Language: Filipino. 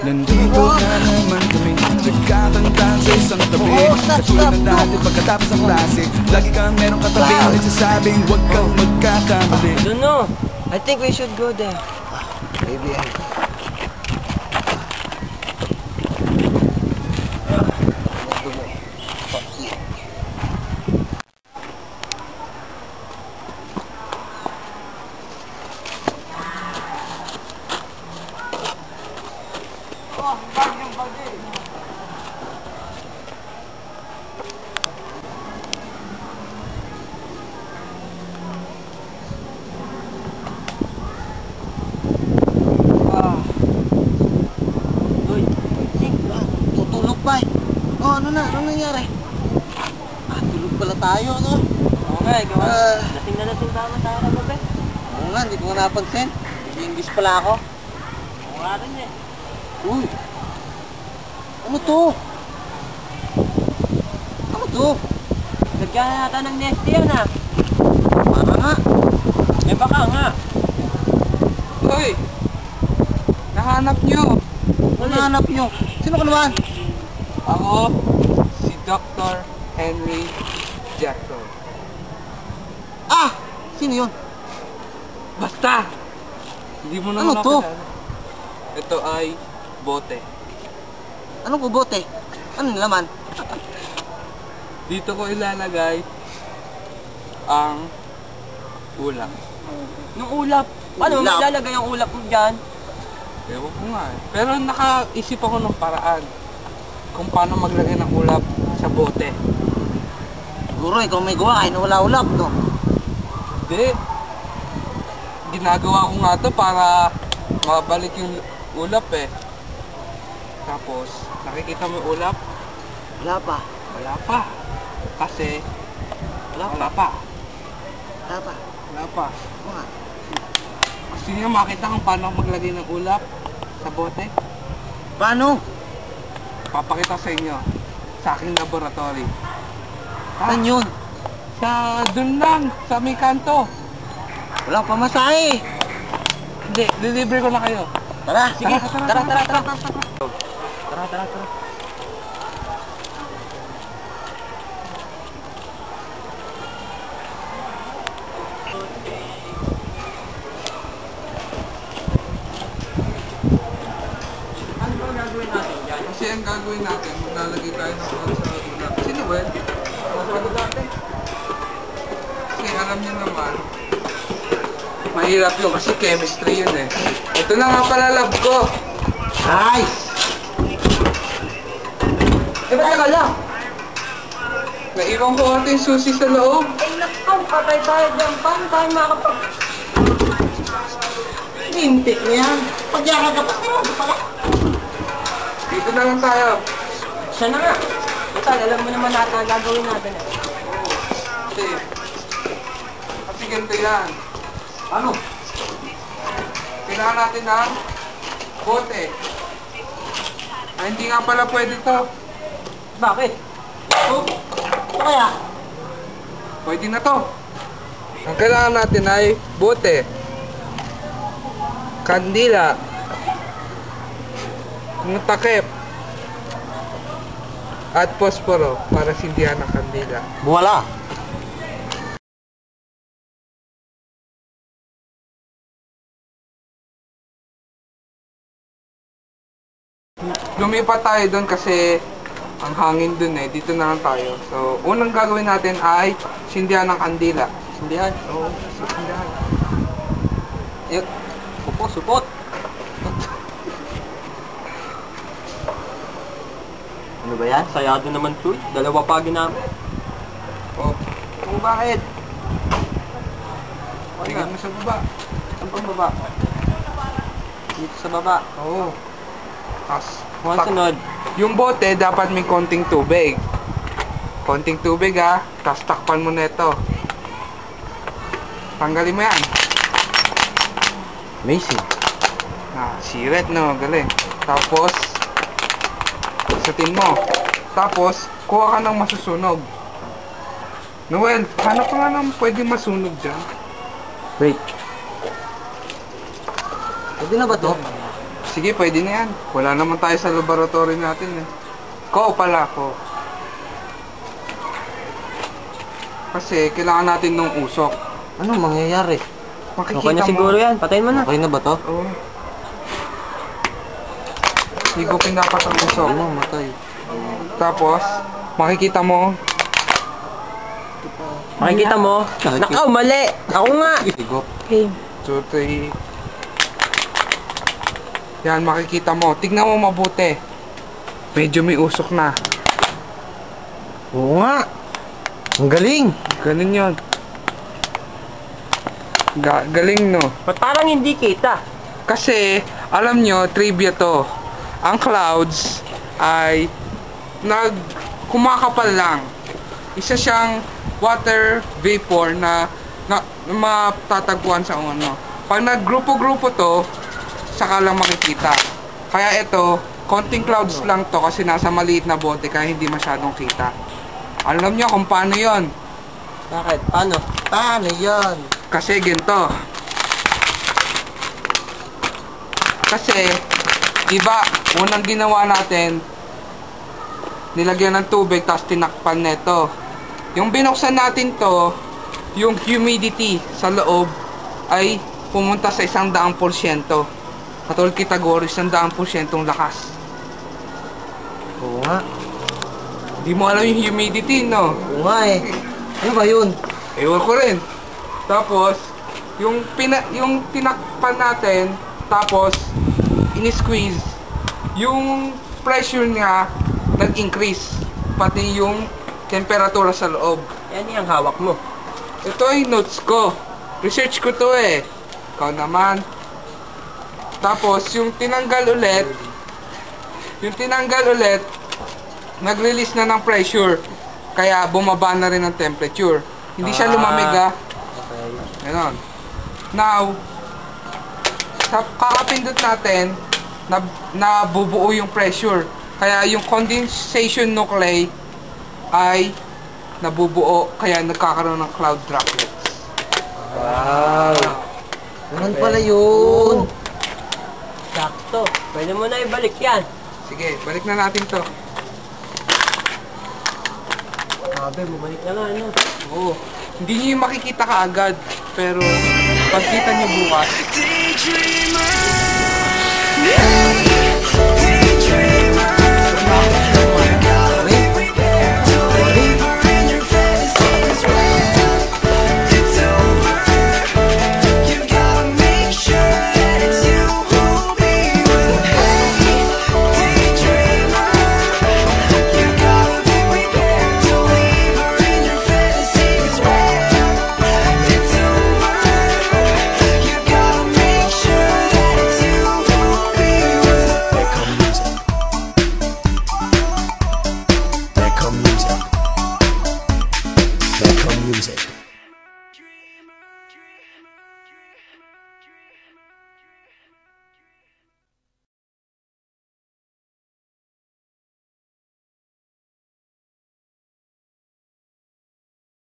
Nandito na naman kami, nagkakantahan sa isang tabi. Katulad ng dati pagkatapos ng klase, lagi kang merong katabi na nagsasabing huwag kang magkakamali. I don't know. I think we should go there. Maybe. Oh, ano na? Ano nangyari? Tulog pala tayo, no? Oo nga, gawa. Lasing na lasing tama tayo na gabi. Oo nga, hindi ko nga napansin. English pala ako. Oo nga rin eh. Uy! Ano to? Ano to? Lagyan na natin ng nest yan ah. Para nga. Eh baka nga. Hoy! Nahanap nyo! Ano nahanap nyo? Sino ka naman? Ako, si Dr. Henry Jackson. Ah! Sino yun? Basta! Hindi mo Ano naman to? nakilala. Ito ay bote. Anong kubote? Anong laman? Dito ko ilalagay ang ulam. Yung ulap. Paano mo Ulap? ilalagay ang ulap mo dyan? Ewan ko nga eh. Pero nakaisip ako ng paraan kung paano maglagay ng ulap sa bote. Siguro ikaw may gawa kahit wala ulap, no? Hindi. Ginagawa ko nga to para mabalik yung ulap eh. Tapos, nakikita mo yung ulap? Wala pa. Wala pa. Kasi, Wala pa. wala pa. Wala pa. Wala pa. Mga. Gusto niyo makita kung paano maglagay ng ulap sa bote? Paano? Papakita sa inyo sa aking laboratory. Saan yun? Sa dun lang, sa may kanto. Wala pa masahe. Hindi, deliver ko na kayo. Tara, sige. Tara. Tara. Kasi ang gagawin natin, maglalagay tayo ng mga sa ulap. Sino ba yun? Kasi alam niyo naman, mahirap yun kasi chemistry yun eh. Ito na nga pala lab ko. Ay! Eh ba't ka lang? Naiwan ko ata yung susi sa loob. Ay nakaw, patay tayo dyan. Paano tayo makapag... Lintik mo yan. Pagyaka ka pa. Pala. Dito na lang tayo. Siya na nga. Total, alam mo naman natin ang gagawin natin eh. Kasi ganito yan. Ano? Kailangan natin ng bote. Ay, hindi nga pala pwede to. Bakit? Ano kaya? Pwede na to. Ang kailangan natin ay bote, kandila, takip, at posporo para sindihan ng kandila. Wala. Lumipat tayo doon kasi ang hangin doon eh. Dito na lang tayo. So, unang gagawin natin ay sindihan ng kandila. Sindihan. Oo, sindihan. Supot. Ano ba yan? Sayado naman to. Dalawa pa ginamit. Oh, kung bakit? Tingnan mo sa baba. Saan pang baba? Dito sa baba. Oo. Tapos, Mga sunod. yung bote dapat may konting tubig. Konting tubig ha. Tapos takpan mo na ito. Tanggalin mo yan. Amazing. Siret no, galing. Tapos, sutin mo. Tapos, kuha ka ng masusunog. Noel, hanap ka nga ng pwede masunog dyan. Wait. Pwede na ba to? Sige, pwede na yan. Wala naman tayo sa laboratory natin eh. Pala ko. Kasi kailangan natin ng usok. Ano mangyayari? Makikita Okay na mo. siguro yan. Patayin mo na. Okay na ba to? Oo. Hindi ko pinapasang usok. Ano, matay. Tapos, makikita mo. Makikita mo. Nakaw, mali. Ako nga. Sigop. Okay. 2, 3. Yan, makikita mo. Tignan mo mabuti. Medyo may usok na. Oo nga. Ang galing. Ganun yun. Galing, no? Ba't parang hindi kita? Kasi, alam nyo, trivia to. Ang clouds ay kumakapal lang. Isa siyang water vapor na matatagpuan sa ano. Pag naggrupo-grupo to, saka lang makikita. Kaya ito, konting clouds lang to kasi nasa maliit na bote kaya hindi masyadong kita. Alam nyo kung paano yon? Bakit? Paano? Paano yan? Kasi ginto. Kasi, diba, unang ginawa natin, nilagyan ng tubig, tapos tinakpan neto. Yung binuksan natin to, yung humidity sa loob ay pumunta sa 100%. Katulad Pythagoras, 100% lakas. Oo nga. Di mo alam yung humidity, no? Oo nga eh. Ano ba yun? Ewan ko rin. Tapos, yung tinakpan natin, tapos, in-squeeze, yung pressure niya, nag-increase. Pati yung temperatura sa loob. Yan yung hawak mo. Ito ay notes ko. Research ko to eh. Ikaw naman. Tapos, yung tinanggal ulit, nag-release na ng pressure. Kaya bumaba na rin ang temperature. Hindi siya lumamig ah. Okay. Ganon. Now, sa kakapindot natin, nabubuo yung pressure. Kaya yung condensation nuclei ay nabubuo, kaya nagkakaroon ng cloud droplets. Wow. Ganun pala yun. Sakto. Pwede mo na ibalik yan. Sige, balik na natin to. Sabi, bumalik na nga, ano? Oo. Hindi nyo yung makikita kaagad. Pero, pagkita nyo bukas, Daydreamer.